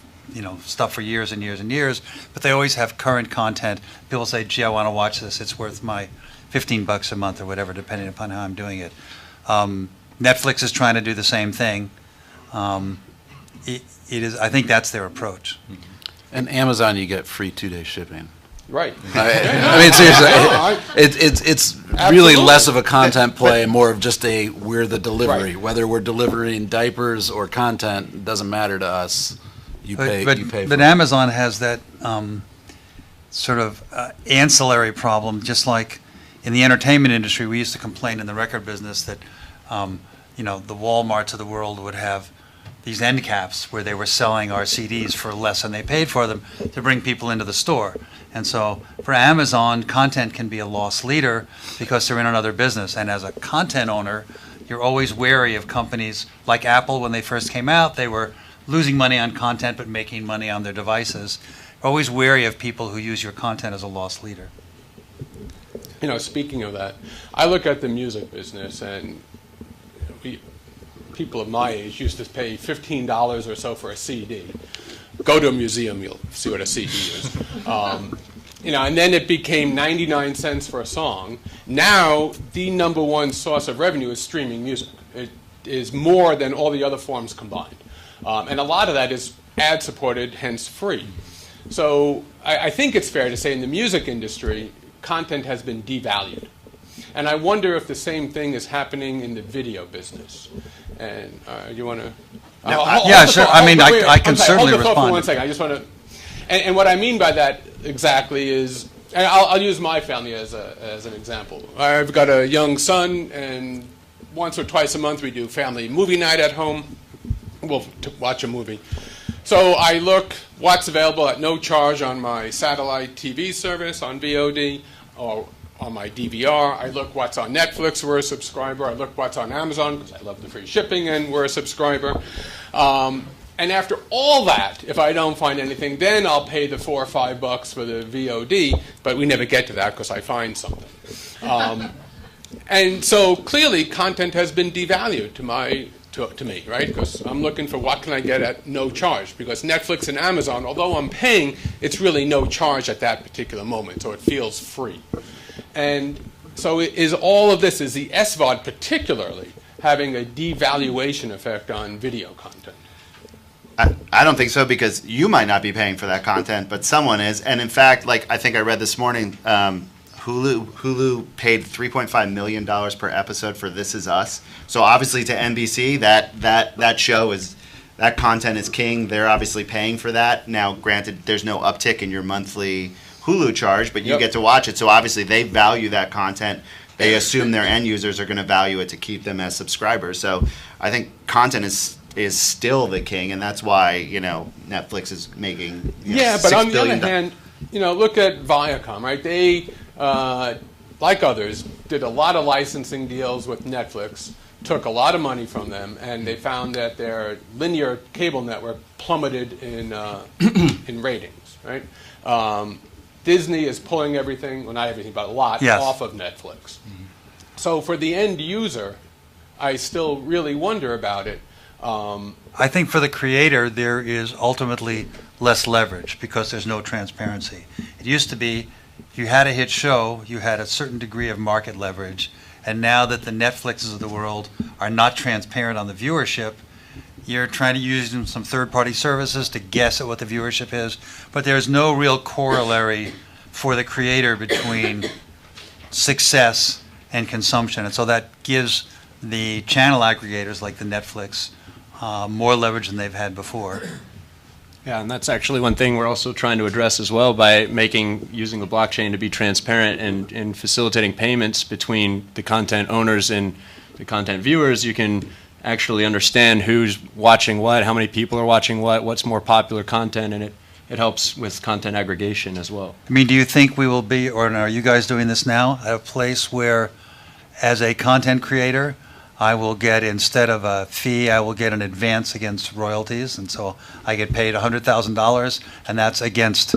stuff for years and years and years, but they always have current content. People say, gee, I want to watch this. It's worth my $15 a month or whatever, depending upon how I'm doing it. Netflix is trying to do the same thing. It is. I think that's their approach. And Amazon, you get free 2-day shipping. Right. I mean, seriously, it's really less of a content play, more of just we're the delivery. Right. Whether we're delivering diapers or content, it doesn't matter to us. You pay for But it. Amazon has that sort of ancillary problem, just like in the entertainment industry, we used to complain in the record business that, the Walmarts of the world would have these end caps where they were selling our CDs for less than they paid for them to bring people into the store. And so for Amazon, content can be a loss leader because they're in another business. And as a content owner, you're always wary of companies like Apple. When they first came out, they were losing money on content but making money on their devices. You're always wary of people who use your content as a loss leader. speaking of that, I look at the music business, and people of my age used to pay $15 or so for a CD. Go to a museum, you'll see what a CD is. And then it became 99 cents for a song. Now, the number one source of revenue is streaming music. It is more than all the other forms combined. And a lot of that is ad-supported, hence free. So I think it's fair to say in the music industry, content has been devalued. And I wonder if the same thing is happening in the video business. And you want to? Yeah, sure. I mean, I can certainly respond. Hold the thought for 1 respond. second. I just want to. And what I mean by that exactly is, and I'll use my family as an example. I've got a young son, and once or twice a month we do family movie night at home. We'll watch a movie. So I look what's available at no charge on my satellite TV service, on VOD, or on my DVR. I look what's on Netflix, we're a subscriber. I look what's on Amazon, because I love the free shipping, and we're a subscriber. And after all that, if I don't find anything, then I'll pay the $4 or $5 for the VOD, but we never get to that because I find something. And so clearly content has been devalued to me, right? Because I'm looking for what can I get at no charge. Because Netflix and Amazon, although I'm paying, it's really no charge at that particular moment, so it feels free. And so is all of this, is the SVOD particularly having a devaluation effect on video content? I don't think so, because you might not be paying for that content, but someone is. And in fact, like I think I read this morning, Hulu paid $3.5 million per episode for This Is Us. So obviously to NBC, that show is, that content is king. They're obviously paying for that. Now, granted, there's no uptick in your monthly Hulu charge, but you get to watch it. So obviously they value that content. They assume their end users are going to value it to keep them as subscribers. So I think content is still the king, and that's why Netflix is making but on the other hand, look at Viacom, right? They like others did a lot of licensing deals with Netflix, took a lot of money from them, and they found that their linear cable network plummeted in ratings, right? Disney is pulling everything, well, not everything, but a lot, off of Netflix. So for the end user, I still really wonder about it. I think for the creator, there is ultimately less leverage because there's no transparency. It used to be, if you had a hit show, you had a certain degree of market leverage. And now that the Netflixes of the world are not transparent on the viewership, you're trying to use some third-party services to guess at what the viewership is. But there's no real corollary for the creator between success and consumption. And so that gives the channel aggregators like the Netflix more leverage than they've had before. Yeah, and that's actually one thing we're also trying to address as well by using the blockchain to be transparent and facilitating payments between the content owners and the content viewers. You can actually understand who's watching what, how many people are watching what's more popular content, and it helps with content aggregation as well. I mean, do you think we will be, or are you guys doing this now, at a place where, as a content creator, I will get, instead of a fee, I will get an advance against royalties, and so I get paid $100,000, and that's against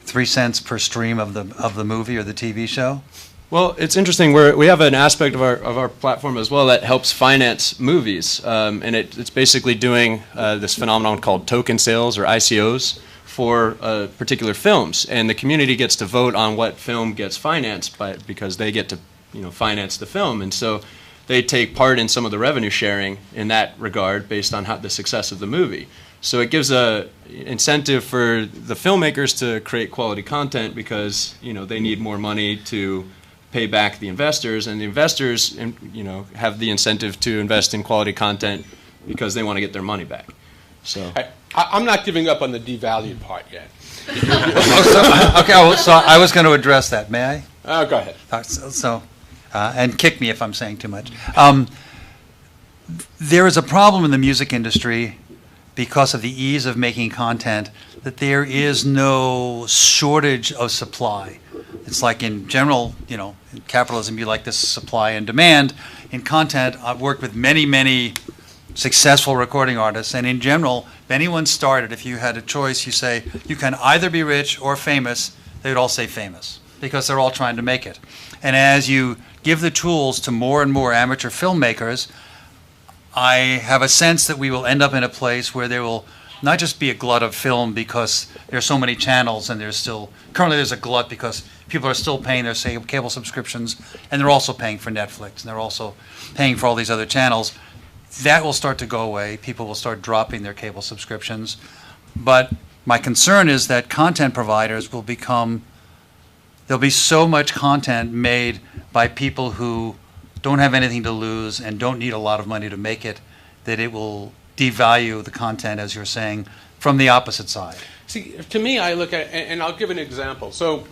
3 cents per stream of the movie or the TV show? Well, it's interesting. We have an aspect of our platform as well that helps finance movies, and it's basically doing this phenomenon called token sales or ICOs for particular films, and the community gets to vote on what film gets financed because they get to finance the film, and so they take part in some of the revenue sharing in that regard based on the success of the movie. So it gives a incentive for the filmmakers to create quality content because they need more money to pay back the investors, and the investors have the incentive to invest in quality content because they want to get their money back. So I'm not giving up on the devalued part yet. So I was going to address that. May I? Go ahead. And kick me if I'm saying too much. There is a problem in the music industry because of the ease of making content that there is no shortage of supply. It's like in general, in capitalism, you like this supply and demand. In content, I've worked with many, many successful recording artists, and in general, if anyone started, if you had a choice, you say, you can either be rich or famous, they would all say famous. because they're all trying to make it. And as you give the tools to more and more amateur filmmakers, I have a sense that we will end up in a place where there will not just be a glut of film because there's so many channels, and currently there's a glut because people are still paying their cable subscriptions, and they're also paying for Netflix, and they're also paying for all these other channels. That will start to go away. People will start dropping their cable subscriptions. But my concern is that content providers will there'll be so much content made by people who don't have anything to lose and don't need a lot of money to make it, that it will devalue the content, as you're saying, from the opposite side. See, to me, I look at, and I'll give an example. So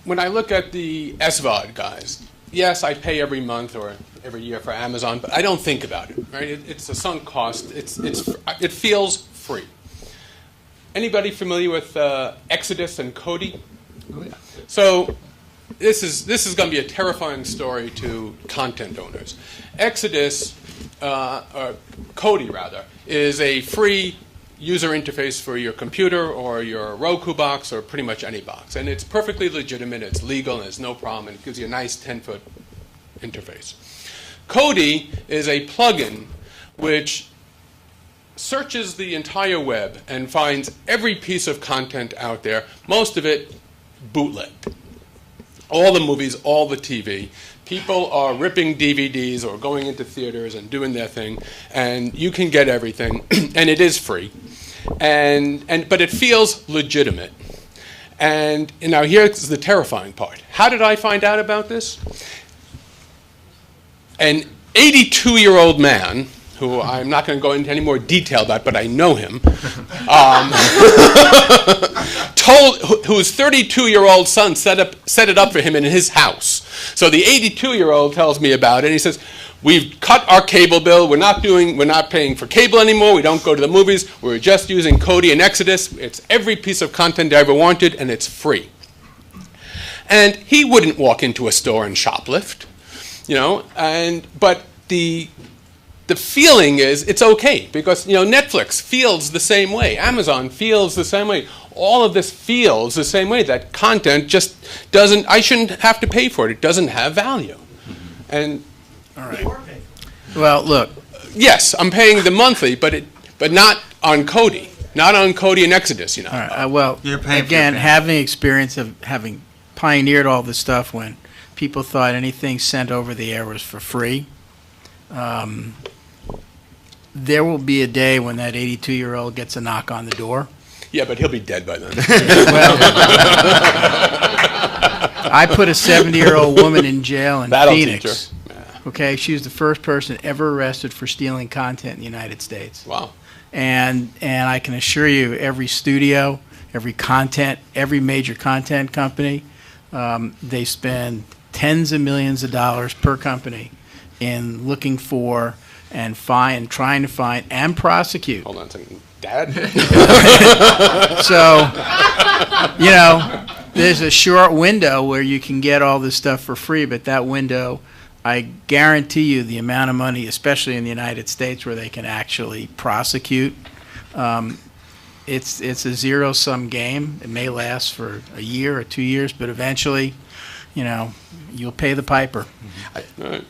when I look at the SVOD guys, yes, I pay every month or every year for Amazon, but I don't think about it, right? It's a sunk cost. It feels free. Anybody familiar with Exodus and Kodi? Oh, yeah. So this is going to be a terrifying story to content owners. Exodus, or Kodi rather, is a free user interface for your computer or your Roku box or pretty much any box. And it's perfectly legitimate, it's legal, and it's no problem, and it gives you a nice 10-foot interface. Kodi is a plugin which searches the entire web and finds every piece of content out there, most of it bootlegged. All the movies, all the TV. People are ripping DVDs or going into theaters and doing their thing, and you can get everything, and it is free. But it feels legitimate. And now here's the terrifying part. How did I find out about this? An 82-year-old man, who I'm not going to go into any more detail about, but I know him, whose 32-year-old son set it up for him in his house. So the 82-year-old tells me about it, and he says, we've cut our cable bill, we're not paying for cable anymore, we don't go to the movies, we're just using Kodi and Exodus, it's every piece of content I ever wanted, and it's free. And he wouldn't walk into a store and shoplift, but the feeling is it's okay because Netflix feels the same way, Amazon feels the same way, all of this feels the same way, that content just doesn't, I shouldn't have to pay for it, it doesn't have value. And all right. Well, look. Yes, I'm paying the monthly, but not on Kodi, not on Kodi and Exodus, All right. Well, You're paying again, having experience of having pioneered all this stuff when people thought anything sent over the air was for free. There will be a day when that 82-year-old gets a knock on the door. Yeah, but he'll be dead by then. Well, I put a 70-year-old woman in jail in That'll Phoenix. teach her. Okay, she was the first person ever arrested for stealing content in the United States. Wow. And I can assure you, every studio, every major content company, they spend tens of millions of dollars per company in looking for and trying to find and prosecute. Hold on a second. Dad? So, there's a short window where you can get all this stuff for free, but that window, I guarantee you the amount of money, especially in the United States where they can actually prosecute, it's a zero-sum game. It may last for a year or 2 years, but eventually, you'll pay the piper. That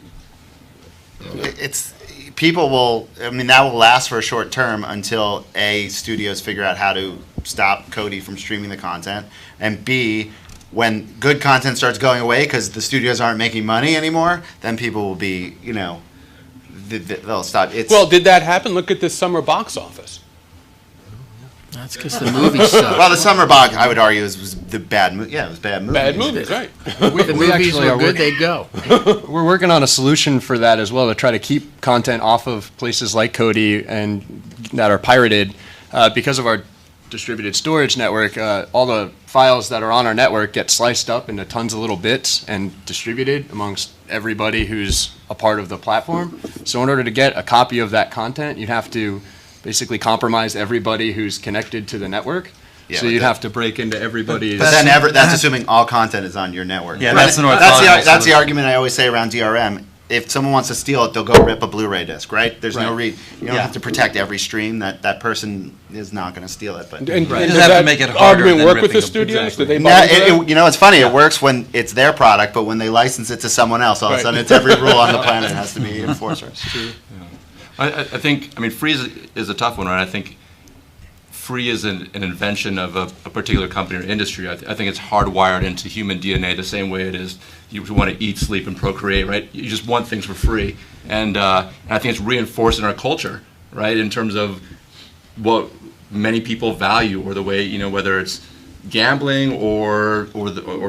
will last for a short term until A, studios figure out how to stop Kodi from streaming the content, and B, when good content starts going away because the studios aren't making money anymore, then people will be, they'll stop. Well, did that happen? Look at this summer box office. That's because the movie stuff. Well, the summer box, I would argue, was the bad movie. Yeah, it was bad movies. Bad movies, right. If the movies were good, they'd go. We're working on a solution for that as well to try to keep content off of places like Kodi and that are pirated because of our distributed storage network. All the files that are on our network get sliced up into tons of little bits and distributed amongst everybody who's a part of the platform. So in order to get a copy of that content, you have to basically compromise everybody who's connected to the network. Yeah, so you'd have to break into everybody's. But then that's assuming all content is on your network. Yeah, that's the that's the argument I always say around DRM. if someone wants to steal it, they'll go rip a Blu-ray disc, right? There's no Right. you don't have to protect every stream. That person is not going to steal it. But And Right. does Doesn't have to that make it harder argument than work with ripping the them. studios? Exactly. Do they no, buy into that? you know, it's funny. It works when it's their product, but when they license it to someone else, all of a Right. sudden it's every rule on the planet has to be enforced. I think, I mean, free is a tough one, right? I think free is an invention of a particular company or industry. I think it's hardwired into human DNA the same way it is you want to eat, sleep, and procreate, right? You just want things for free. And I think it's reinforced in our culture, right, in terms of what many people value, or the way, you know, whether it's gambling or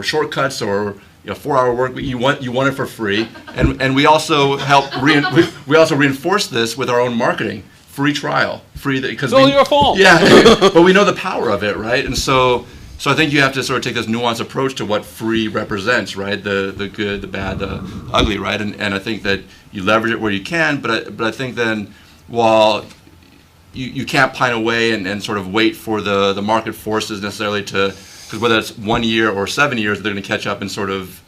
shortcuts or 4-hour work week, you want it for free. And we also we also reinforce this with our own marketing. Free trial, because It's all your fault. Yeah, but we know the power of it, right? And so I think you have to sort of take this nuanced approach to what free represents, right? The good, the bad, the ugly, right? And I think that you leverage it where you can, but I think then while you can't pine away and sort of wait for the market forces necessarily to, because whether it's 1 year or 7 years, they're going to catch up and sort of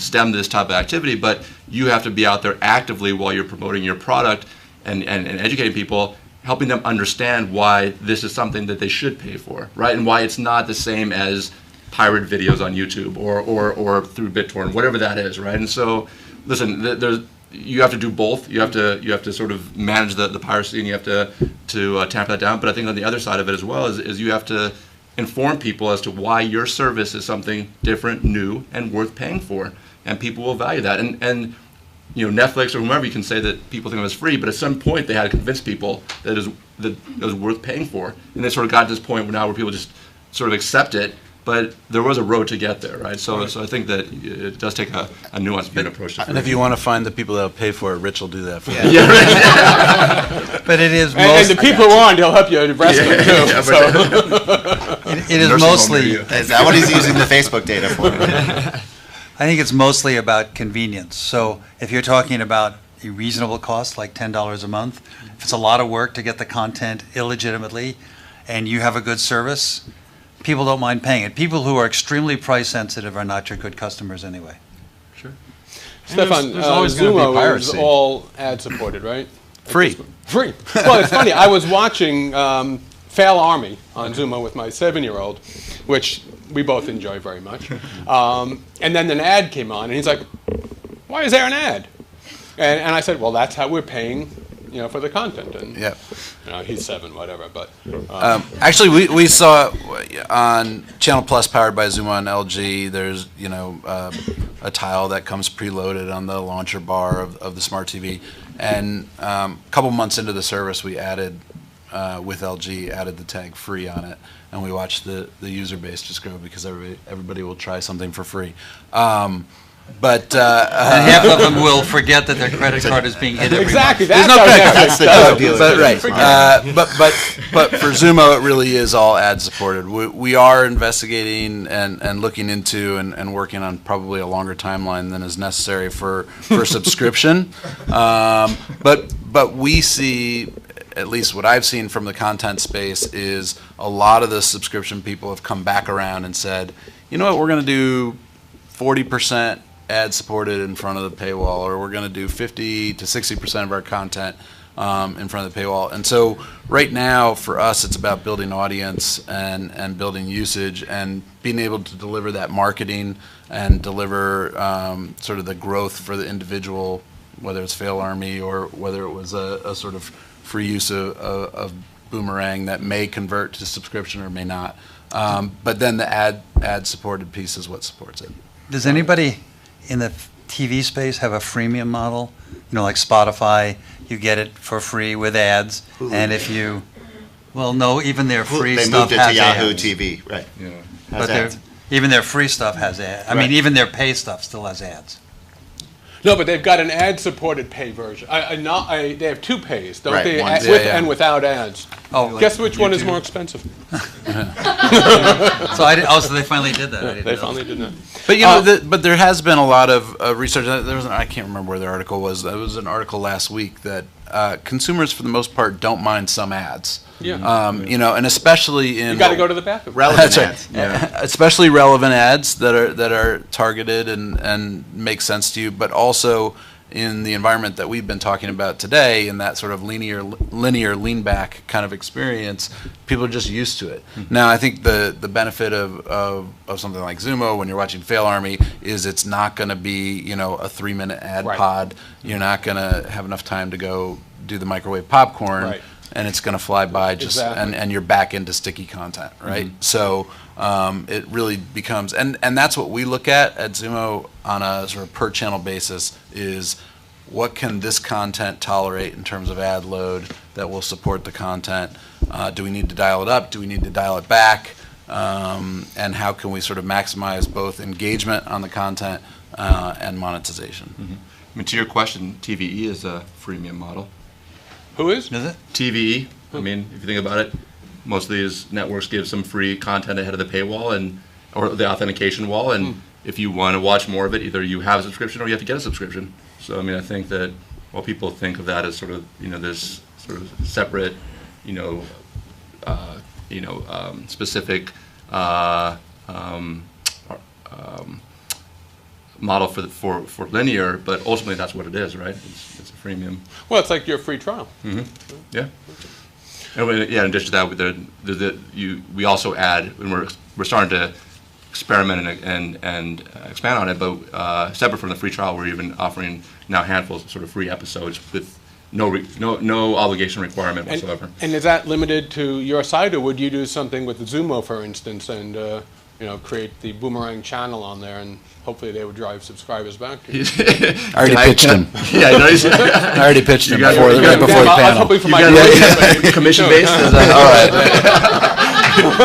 stem this type of activity. But you have to be out there actively while you're promoting your product and educating people, helping them understand why this is something that they should pay for, right? And why it's not the same as pirate videos on YouTube or through BitTorrent, whatever that is, right? And so, listen, you have to do both. You have to sort of manage the piracy, and you have to tamp that down. But I think on the other side of it as well is you have to inform people as to why your service is something different, new, and worth paying for, and people will value that. And you know, Netflix or whomever, you can say that people think of it as free, but at some point they had to convince people that it was worth paying for, and they sort of got to this point now where people just sort of accept it. But there was a road to get there, right? So I think that it does take a nuanced approach to free. And if you want to find the people that will pay for it, Rich will do that for you. But it is And the people who aren't, he'll help you arrest them too. Yeah, So. it is Nursing home mostly. near you. Is that what he's using the Facebook data for? I think it's mostly about convenience. So if you're talking about a reasonable cost, like $10 a month, if it's a lot of work to get the content illegitimately, and you have a good service, people don't mind paying it. People who are extremely price sensitive are not your good customers anyway. Stefan, there's always gonna be Zumo is piracy. all ad supported, right? Free. Free. Well, it's funny. I was watching Fail Army on Zumo with my 7-year-old, which we both enjoy very much. And then an ad came on, and he's like, "Why is there an ad?" And I said, "Well, that's how we're paying, for the content." And Yeah. he's 7, whatever. But Actually, we saw on Channel Plus powered by Zumo on LG, there's, a tile that comes preloaded on the launcher bar of the smart TV. And a couple months into the service, we added, with LG, added the tag free on it. And we watched the user base just grow because everybody will try something for free. But And half of them will forget that their credit card is being hit every exactly, month. that's how That's Netflix the does drug it. dealer. But right, Smart. but for Zumo, it really is all ad supported. We are investigating and looking into and working on probably a longer timeline than is necessary for subscription. But we see, at least what I've seen from the content space, is a lot of the subscription people have come back around and said, you know what, we're going to do 40% ad supported in front of the paywall, or we're going to do 50 to 60% of our content in front of the paywall. And so right now for us, it's about building audience and building usage and being able to deliver that marketing and deliver sort of the growth for the individual, whether it's Fail Army or whether it was a sort of free use of Boomerang that may convert to subscription or may not. But then the ad supported piece is what supports it. Does anybody in the TV space have a freemium model? Like Spotify, you get it for free with ads. Hulu. And if you, well, no, even their free They stuff moved it has to Yahoo ads. TV, right? Yeah. But Has their, ads. even their free stuff has ads. I mean, Right. even their pay stuff still has ads. No, but they've got an ad-supported pay version. They have 2 pays, don't Right, they? one's- With Yeah. and without ads. Oh, Guess which one is more expensive? so they finally did that. I didn't They know. finally did that. But you know, but there has been a lot of research. I can't remember where the article was. There was an article last week that consumers, for the most part, don't mind some ads. Yeah. You know, and especially in You got to go to the bathroom. Relevant That's right. ads. Especially relevant ads that are targeted and make sense to you, but also in the environment that we've been talking about today, in that sort of linear lean back kind of experience, people are just used to it. Now, I think the benefit of something like Zumo when you're watching Fail Army is it's not going to be, you know, a 3-minute ad Right. pod. You're not going to have enough time to go do the microwave popcorn. Right. And it's going to fly by just, Exactly. and you're back into sticky content, right? So it really becomes, and that's what we look at Zumo on a sort of per channel basis is what can this content tolerate in terms of ad load that will support the content? Do we need to dial it up? Do we need to dial it back? And how can we sort of maximize both engagement on the content and monetization? I mean, to your question, TVE is a freemium model. Who is? Is it? TVE, I mean, if you think about it, most of these networks give some free content ahead of the paywall or the authentication wall, and if you want to watch more of it, either you have a subscription or you have to get a subscription. So, I mean, I think that while people think of that as sort of, you know, this sort of separate, specific model for linear, but ultimately that's what it is, right? It's a freemium. Well, it's like your free trial. Yeah. And in addition to that, we also add, and we're starting to experiment and expand on it, but separate from the free trial, we're even offering now handfuls of sort of free episodes with no obligation requirement whatsoever. And is that limited to your site, or would you do something with the Zumo, for instance, and create the Boomerang channel on there, and hopefully they would drive subscribers back to you? I already pitched him. Yeah, I know he's I already pitched him got- before you right got- before the I was panel. hoping for my commission based. All right.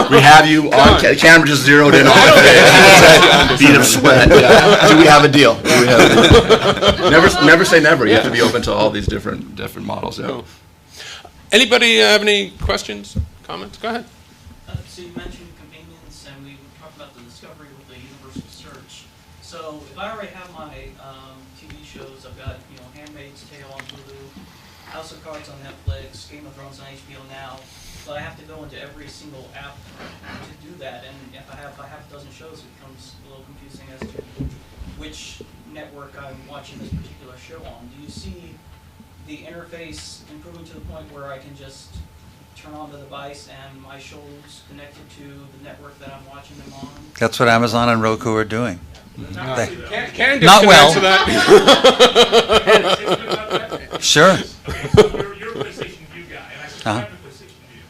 We have you on camera, just zeroed in on it. Beat of sweat. Do we have a deal? Never say never. You have to be open to all these different models. Yeah. Cool. Anybody have any questions, comments? Go ahead. So you mentioned convenience, and we talked about the discovery with the universal search. So if I already have my TV shows, I've got Handmaid's Tale on Hulu, House of Cards on Netflix, Game of Thrones on HBO Now, but I have to go into every single app to do that. And if I have a dozen shows, it becomes a little confusing as to which network I'm watching this particular show on. Do you see the interface improving to the point where I can just turn on the device and my show's connected to the network that I'm watching them on? That's what Amazon and Roku are doing. Candace Not can well. answer that. Sure. You're a PlayStation View guy, and I subscribe to PlayStation View.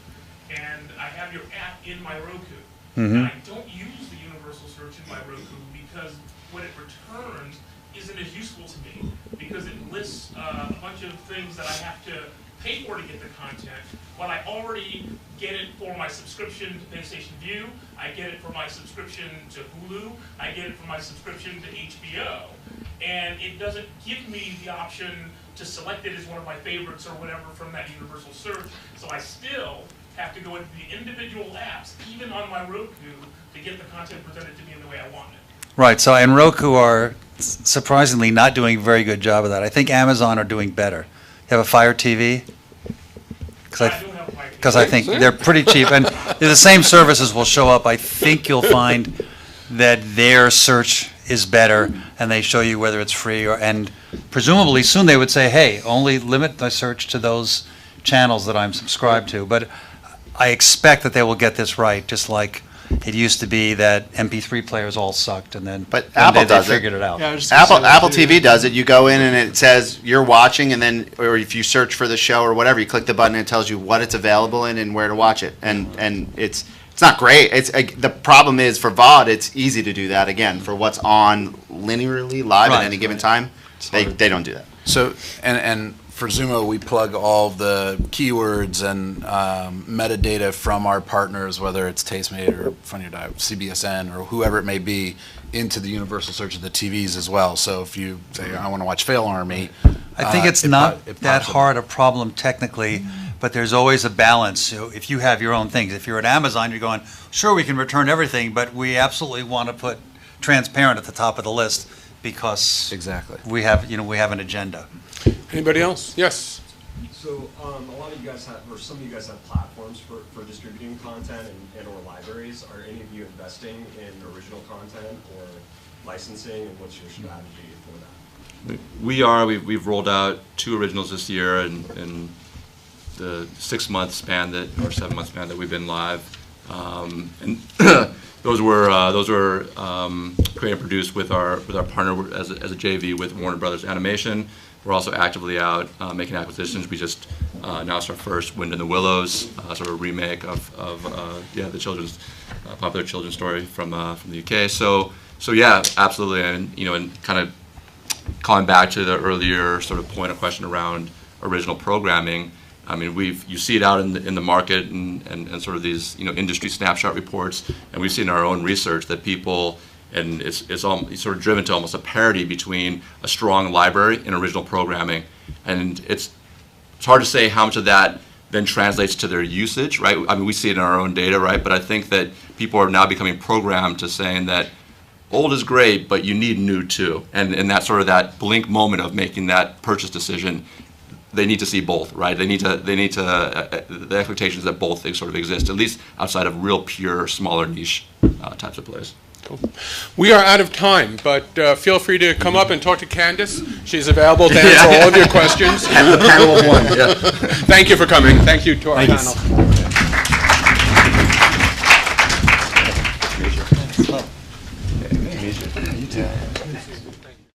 And I have your app in my Roku. And I don't use the universal search in my Roku because what it returns isn't as useful to me, because it lists a bunch of things that I have to pay for to get the content, but I already get it for my subscription to PlayStation View, I get it for my subscription to Hulu, I get it for my subscription to HBO, and it doesn't give me the option to select it as one of my favorites or whatever from that universal search, so I still have to go into the individual apps, even on my Roku, to get the content presented to me in the way I want it. Right, so and Roku are surprisingly not doing a very good job of that. I think Amazon are doing better. You have a Fire TV? I don't have my Because I think they're pretty cheap, and the same services will show up. I think you'll find that their search is better, and they show you whether it's free and presumably soon they would say, hey, only limit the search to those channels that I'm subscribed to. But I expect that they will get this right, just like it used to be that MP3 players all sucked, and then But one Apple day they does it. figured it out. Apple TV does it. You go in and it says you're watching, and then, or if you search for the show or whatever, you click the button and it tells you what it's available in and where to watch it. And it's not great. The problem is for VOD, it's easy to do that. Again, for what's on linearly live at Right, any given right. time, they don't do that. So, and for Zumo, we plug all the keywords and metadata from our partners, whether it's Tastemade or Funny or Die, CBSN or whoever it may be, into the universal search of the TVs as well. So if you say, I want to watch Fail Army, I think it's it not it that pops up. hard a problem technically, but there's always a balance. So if you have your own things, if you're at Amazon, you're going, sure, we can return everything, but we absolutely want to put transparent at the top of the list because Exactly. we have an agenda. Anybody else? Yes. So a lot of you guys have, or some of you guys have platforms for distributing content and or libraries. Are any of you investing in original content or licensing, and what's your strategy for that? We are. We've rolled out 2 originals this year in the 6-month span that, or 7-month span that we've been live, and those were created and produced with our partner as a JV with Warner Brothers Animation. We're also actively out making acquisitions. We just announced our first Wind in the Willows, sort of a remake of the children's popular children's story from the UK. So yeah, absolutely, and kind of calling back to the earlier sort of point of question around original programming. I mean, you see it out in the market and sort of these industry snapshot reports, and we've seen in our own research that people. And it's sort of driven to almost a parity between a strong library and original programming. And it's hard to say how much of that then translates to their usage, right? I mean, we see it in our own data, right? But I think that people are now becoming programmed to saying that old is great, but you need new too. And that sort of that blink moment of making that purchase decision, they need to see both, right? They need to the expectations that both things sort of exist, at least outside of real pure, smaller niche types of plays. Cool. We are out of time, but feel free to come up and talk to Candace. She's available to answer all of your questions. And the panel of one. Yeah. Thank you for coming. Thank you to our panel. Thank you.